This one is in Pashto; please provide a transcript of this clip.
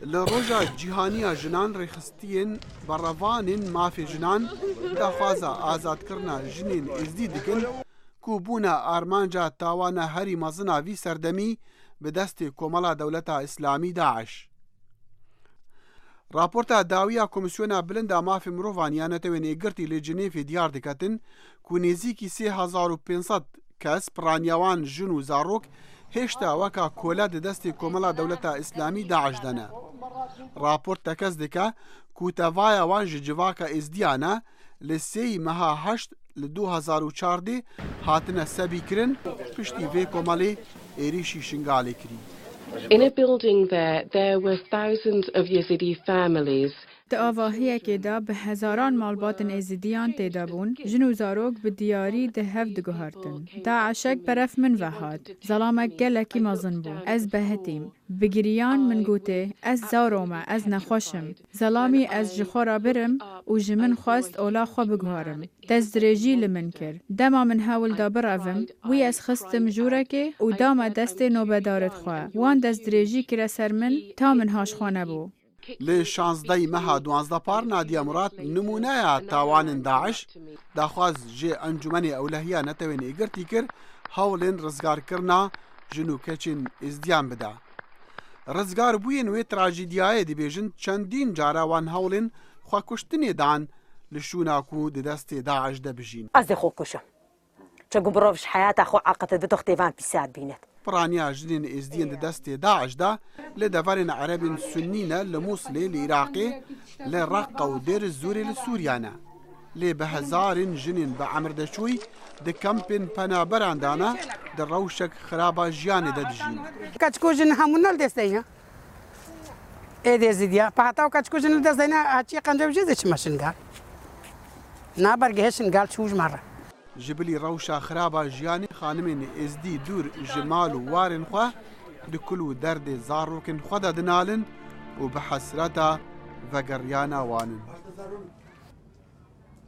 لروجا جیهانیا جنان ریخستین بروانین مافی جنان دخوازا آزاد کرنا جنین ازدی دکن کوبونا آرمانجا تاوانا هری مزنا وی سردمی به دست کوملا دولتا اسلامی داعش. راپورتا داویا کمیسیونا بلندا مافی مروفانیانه توین ایگرتی لجنیفی دیار دکتن کو نزیکی 3500 کس پرانیاوان جنو زاروک هشتا وکا کولا دست کوملا دولتا اسلامی داعش دنه. راپورت تکز دکا کوتاوایا وان جواکا ازدیانا لسی مها هشت ل 2014 هاتنه سبی کرن پشتی وی کومالی ایریشی شنگالی کری. In a building there were thousands of Yazidi families. آواهی که دا به هزاران مالباتن ازیدیان تیدا بون جنو زاروک به دیاری ده هفت گوهرتن دا عشق برف من وحاد ظلامک گلکی مازن بو از بهتیم بگریان من گوته از زارومه از نخوشم ظلامی از جخورا برم و جمن خواست اولا خو بگوهرم دست درجی لمن کر دما من هاول دا برافم وی از خستم جورکه و دام دست نوبدارت خواه وان دست درجی کرا سر من تا من هاش خوانه بو. لی 16 مها 12 پار نادیا مراد نمونه تاوان داعش داخواز جی انجمن اولهیه نتوین ایگرتی کر هاولین رزگار کرنا جنو کچین ازدیان بدا. رزگار بوین وی تراجیدیای دی بیجن چندین جارا وان هاولین خواه کشتنی دان لشوناکو دی دست داعش ده بجین. از خو کشم چگو بروفش حیات خو عقدت بتختیوان پیساد بینت. برانیا جنین ازدین دست داعش دا لدفرن عرب سنین لموصل لعراقي لرقة ودير الزوري لسوريانا لبهزار جنين بعمر دشوي دكامبين بنا براندانا دروشك خرابا جياني دجين كاتشكو جن همونا لدستينا ايه دي زيديا بحتاو كاتشكو جن لدستينا هاتشي قنجب جيزش ماشن قال نابرقهشن قال شوج مرة جبلي روشا خرابا جياني خانمين ازدي دور جمال وارن خواه لكل درد زاروكن خدا دنالن وبحسرتا فقريانا وانن